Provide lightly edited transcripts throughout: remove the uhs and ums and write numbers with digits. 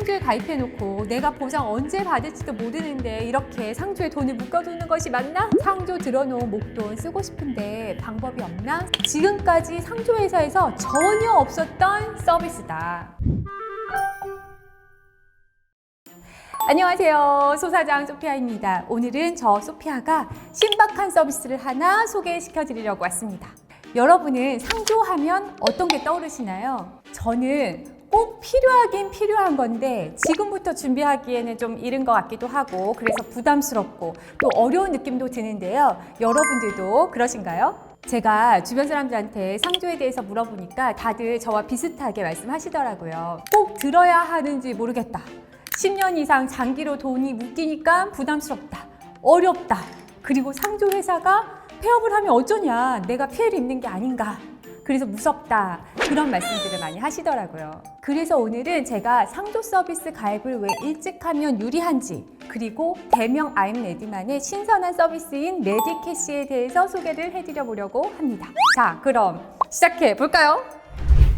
상조에 가입해놓고 내가 보상 언제 받을지도 모르는데 이렇게 상조에 돈을 묶어두는 것이 맞나? 상조 들어놓은 목돈 쓰고 싶은데 방법이 없나? 지금까지 상조회사에서 전혀 없었던 서비스다. 안녕하세요. 소사장 소피아입니다. 오늘은 저 소피아가 신박한 서비스를 하나 소개시켜 드리려고 왔습니다. 여러분은 상조하면 어떤 게 떠오르시나요? 저는 꼭 필요하긴 필요한 건데 지금부터 준비하기에는 좀 이른 것 같기도 하고 그래서 부담스럽고 또 어려운 느낌도 드는데요. 여러분들도 그러신가요? 제가 주변 사람들한테 상조에 대해서 물어보니까 다들 저와 비슷하게 말씀하시더라고요. 꼭 들어야 하는지 모르겠다. 10년 이상 장기로 돈이 묶이니까 부담스럽다. 어렵다. 그리고 상조 회사가 폐업을 하면 어쩌냐. 내가 피해를 입는 게 아닌가. 그래서 무섭다. 그런 말씀들을 많이 하시더라고요. 그래서 오늘은 제가 상조 서비스 가입을 왜 일찍 하면 유리한지 그리고 대명 아임레디만의 신선한 서비스인 레디캐시에 대해서 소개를 해드려 보려고 합니다. 자, 그럼 시작해 볼까요?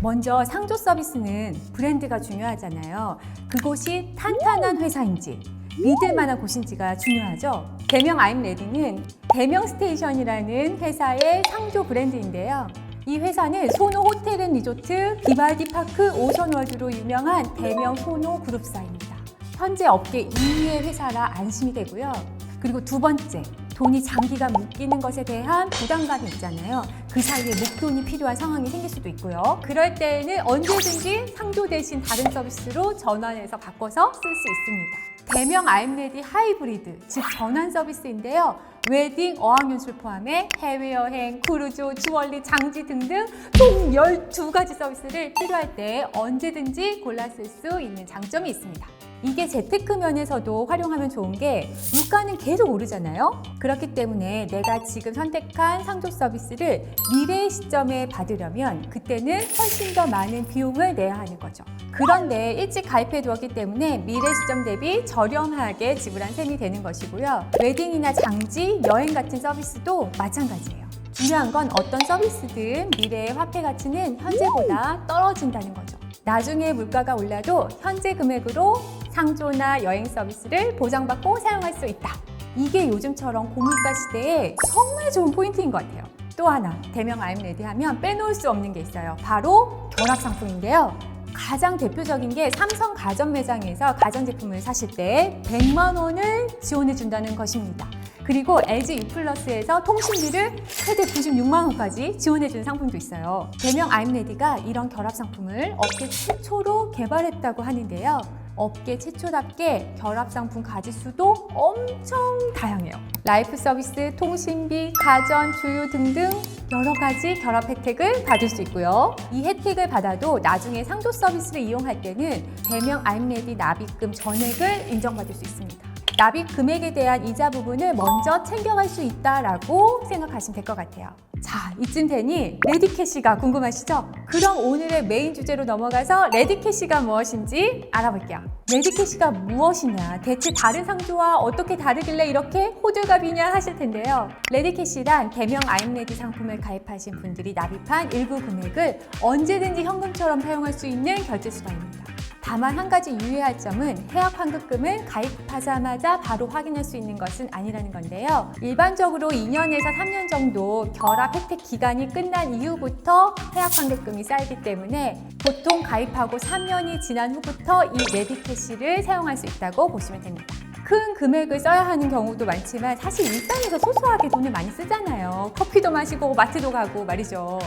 먼저 상조 서비스는 브랜드가 중요하잖아요. 그곳이 탄탄한 회사인지 믿을 만한 곳인지가 중요하죠. 대명 아임레디는 대명 스테이션이라는 회사의 상조 브랜드인데요. 이 회사는 소노 호텔 앤 리조트, 비발디 파크, 오션월드로 유명한 대명 소노 그룹사입니다. 현재 업계 2위의 회사라 안심이 되고요. 그리고 두 번째, 돈이 장기간 묶이는 것에 대한 부담감이 있잖아요. 그 사이에 목돈이 필요한 상황이 생길 수도 있고요. 그럴 때에는 언제든지 상조 대신 다른 서비스로 전환해서 바꿔서 쓸 수 있습니다. 대명 아임레디 하이브리드, 즉 전환 서비스인데요. 웨딩, 어학연수를 포함해 해외여행, 크루즈, 주얼리, 장지 등등 총 12가지 서비스를 필요할 때 언제든지 골라 쓸 수 있는 장점이 있습니다. 이게 재테크 면에서도 활용하면 좋은 게 물가는 계속 오르잖아요. 그렇기 때문에 내가 지금 선택한 상조 서비스를 미래의 시점에 받으려면 그때는 훨씬 더 많은 비용을 내야 하는 거죠. 그런데 일찍 가입해 두었기 때문에 미래 시점 대비 저렴하게 지불한 셈이 되는 것이고요. 웨딩이나 장지, 여행 같은 서비스도 마찬가지예요. 중요한 건 어떤 서비스든 미래의 화폐 가치는 현재보다 떨어진다는 거죠. 나중에 물가가 올라도 현재 금액으로 상조나 여행 서비스를 보장받고 사용할 수 있다. 이게 요즘처럼 고물가 시대에 정말 좋은 포인트인 것 같아요. 또 하나, 대명 아임레디 하면 빼놓을 수 없는 게 있어요. 바로 결합 상품인데요. 가장 대표적인 게 삼성 가전 매장에서 가전제품을 사실 때 100만 원을 지원해 준다는 것입니다. 그리고 LG U+에서 통신비를 최대 96만 원까지 지원해주는 상품도 있어요. 대명 아임레디가 이런 결합 상품을 업계 최초로 개발했다고 하는데요. 업계 최초답게 결합 상품 가짓수도 엄청 다양해요. 라이프 서비스, 통신비, 가전, 주유 등등 여러 가지 결합 혜택을 받을 수 있고요. 이 혜택을 받아도 나중에 상조 서비스를 이용할 때는 대명 아임레디 납입금 전액을 인정받을 수 있습니다. 납입 금액에 대한 이자 부분을 먼저 챙겨갈 수 있다라고 생각하시면 될 것 같아요. 자, 이쯤 되니 레디캐시가 궁금하시죠? 그럼 오늘의 메인 주제로 넘어가서 레디캐시가 무엇인지 알아볼게요. 레디캐시가 무엇이냐, 대체 다른 상조와 어떻게 다르길래 이렇게 호들갑이냐 하실 텐데요. 레디캐시란 대명 아임레디 상품을 가입하신 분들이 납입한 일부 금액을 언제든지 현금처럼 사용할 수 있는 결제수단입니다. 다만 한 가지 유의할 점은 해약 환급금을 가입하자마자 바로 확인할 수 있는 것은 아니라는 건데요. 일반적으로 2년에서 3년 정도 결합 혜택 기간이 끝난 이후부터 해약 환급금이 쌓이기 때문에 보통 가입하고 3년이 지난 후부터 이 레디캐시를 사용할 수 있다고 보시면 됩니다. 큰 금액을 써야 하는 경우도 많지만 사실 일상에서 소소하게 돈을 많이 쓰잖아요. 커피도 마시고 마트도 가고 말이죠.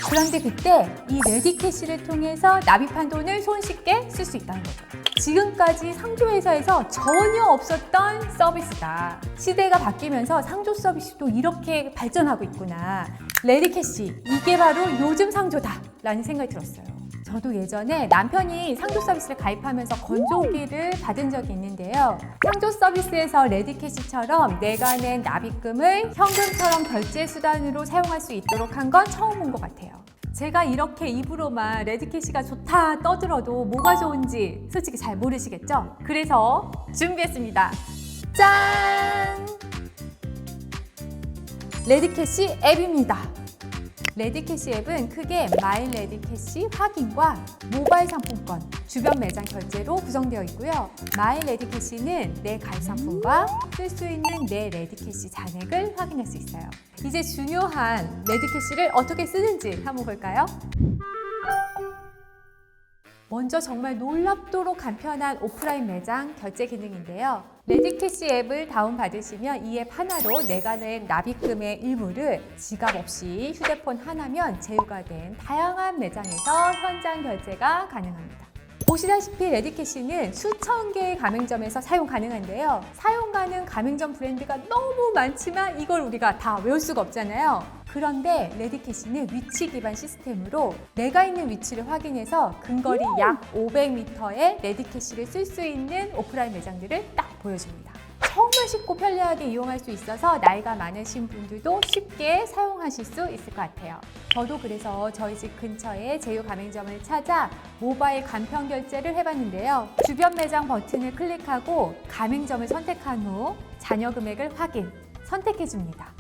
그런데 그때 이 레디캐시를 통해서 납입한 돈을 손쉽게 쓸 수 있다는 거죠. 지금까지 상조회사에서 전혀 없었던 서비스다. 시대가 바뀌면서 상조 서비스도 이렇게 발전하고 있구나. 레디캐시, 이게 바로 요즘 상조다 라는 생각이 들었어요. 저도 예전에 남편이 상조 서비스를 가입하면서 건조기를 받은 적이 있는데요. 상조 서비스에서 레디캐시처럼 내가 낸 납입금을 현금처럼 결제 수단으로 사용할 수 있도록 한 건 처음 본 것 같아요. 제가 이렇게 입으로만 레디캐시가 좋다 떠들어도 뭐가 좋은지 솔직히 잘 모르시겠죠? 그래서 준비했습니다. 짠! 레디캐시 앱입니다. 레디캐시 앱은 크게 마이 레디캐시 확인과 모바일 상품권, 주변 매장 결제로 구성되어 있고요. 마이 레디캐시는 내 가입 상품과 쓸 수 있는 내 레디캐시 잔액을 확인할 수 있어요. 이제 중요한 레디캐시를 어떻게 쓰는지 한번 볼까요? 먼저 정말 놀랍도록 간편한 오프라인 매장 결제 기능인데요. 레디캐시 앱을 다운받으시면 이 앱 하나로 내가 낸 납입금의 일부를 지갑 없이 휴대폰 하나면 제휴가 된 다양한 매장에서 현장 결제가 가능합니다. 보시다시피 레디캐시는 수천 개의 가맹점에서 사용 가능한데요. 사용 가능 가맹점 브랜드가 너무 많지만 이걸 우리가 다 외울 수가 없잖아요. 그런데 레디캐시는 위치 기반 시스템으로 내가 있는 위치를 확인해서 근거리 약 500m의 레디캐시를 쓸 수 있는 오프라인 매장들을 딱 보여줍니다. 정말 쉽고 편리하게 이용할 수 있어서 나이가 많으신 분들도 쉽게 사용하실 수 있을 것 같아요. 저도 그래서 저희 집 근처에 제휴 가맹점을 찾아 모바일 간편 결제를 해봤는데요. 주변 매장 버튼을 클릭하고 가맹점을 선택한 후 잔여 금액을 확인, 선택해줍니다.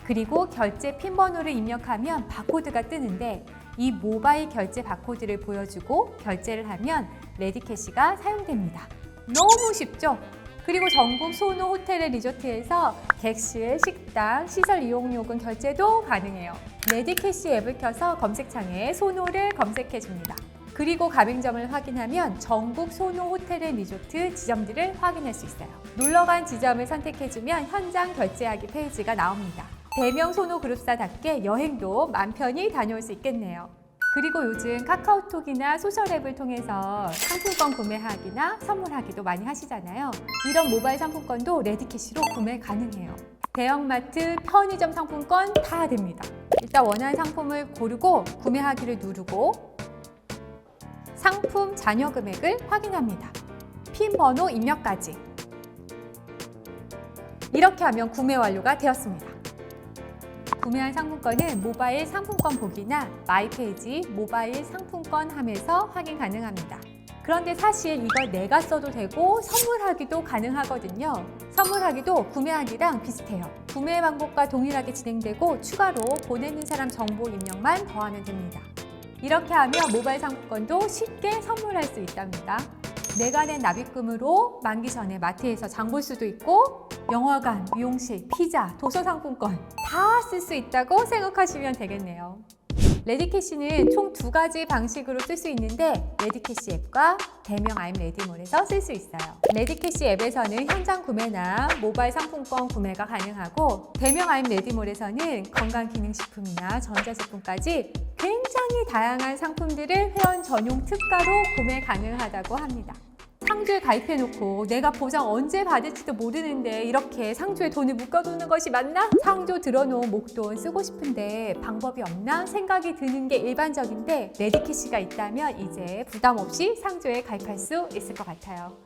그리고 결제 핀 번호를 입력하면 바코드가 뜨는데 이 모바일 결제 바코드를 보여주고 결제를 하면 레디캐시가 사용됩니다. 너무 쉽죠? 그리고 전국 소노 호텔 리조트에서 객실, 식당, 시설 이용요금 결제도 가능해요. 레디캐시 앱을 켜서 검색창에 소노를 검색해줍니다. 그리고 가맹점을 확인하면 전국 소노 호텔 리조트 지점들을 확인할 수 있어요. 놀러간 지점을 선택해주면 현장 결제하기 페이지가 나옵니다. 대명 소노 그룹사답게 여행도 맘 편히 다녀올 수 있겠네요. 그리고 요즘 카카오톡이나 소셜앱을 통해서 상품권 구매하기나 선물하기도 많이 하시잖아요. 이런 모바일 상품권도 레디캐시로 구매 가능해요. 대형마트, 편의점 상품권 다 됩니다. 일단 원하는 상품을 고르고 구매하기를 누르고 상품 잔여 금액을 확인합니다. 핀 번호 입력까지. 이렇게 하면 구매 완료가 되었습니다. 구매한 상품권은 모바일 상품권 보기나 마이페이지 모바일 상품권 함에서 확인 가능합니다. 그런데 사실 이걸 내가 써도 되고 선물하기도 가능하거든요. 선물하기도 구매하기랑 비슷해요. 구매 방법과 동일하게 진행되고 추가로 보내는 사람 정보 입력만 더하면 됩니다. 이렇게 하면 모바일 상품권도 쉽게 선물할 수 있답니다. 내가 낸 납입금으로 만기 전에 마트에서 장 볼 수도 있고 영화관, 미용실, 피자, 도서 상품권 다 쓸 수 있다고 생각하시면 되겠네요. 레디캐시는 총 2가지 방식으로 쓸 수 있는데 레디캐시 앱과 대명 아임 레디몰에서 쓸 수 있어요. 레디캐시 앱에서는 현장 구매나 모바일 상품권 구매가 가능하고 대명 아임 레디몰에서는 건강기능식품이나 전자제품까지 굉장히 다양한 상품들을 회원 전용 특가로 구매 가능하다고 합니다. 상조에 가입해놓고 내가 보장 언제 받을지도 모르는데 이렇게 상조에 돈을 묶어두는 것이 맞나? 상조 들어놓은 목돈 쓰고 싶은데 방법이 없나? 생각이 드는 게 일반적인데 레디캐시가 있다면 이제 부담 없이 상조에 가입할 수 있을 것 같아요.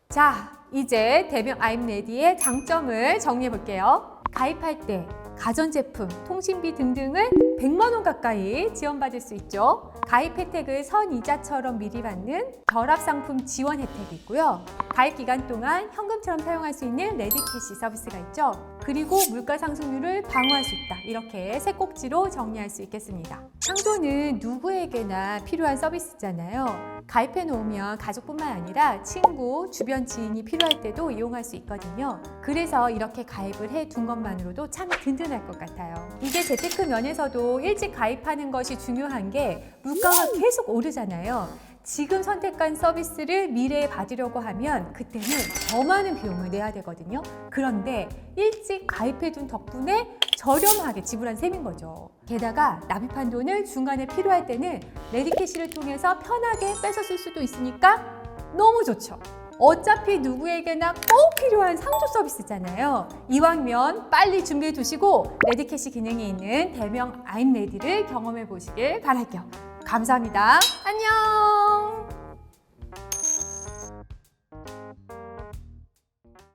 자, 이제 대명 아임 레디의 장점을 정리해 볼게요. 가입할 때 가전제품, 통신비 등등을 100만 원 가까이 지원받을 수 있죠. 가입 혜택을 선이자처럼 미리 받는 결합상품 지원 혜택이 있고요. 가입 기간 동안 현금처럼 사용할 수 있는 레디캐시 서비스가 있죠. 그리고 물가 상승률을 방어할 수 있다. 이렇게 세 꼭지로 정리할 수 있겠습니다. 상조는 누구에게나 필요한 서비스잖아요. 가입해 놓으면 가족뿐만 아니라 친구, 주변 지인이 필요할 때도 이용할 수 있거든요. 그래서 이렇게 가입을 해 둔 것만으로도 참 든든할 것 같아요. 이게 재테크 면에서도 일찍 가입하는 것이 중요한 게 물가가 계속 오르잖아요. 지금 선택한 서비스를 미래에 받으려고 하면 그때는 더 많은 비용을 내야 되거든요. 그런데 일찍 가입해둔 덕분에 저렴하게 지불한 셈인 거죠. 게다가 납입한 돈을 중간에 필요할 때는 레디캐시를 통해서 편하게 뺏어 쓸 수도 있으니까 너무 좋죠. 어차피 누구에게나 꼭 필요한 상조 서비스잖아요. 이왕이면 빨리 준비해 두시고 레디캐시 기능이 있는 대명 아임 레디를 경험해 보시길 바랄게요. 감사합니다. 안녕.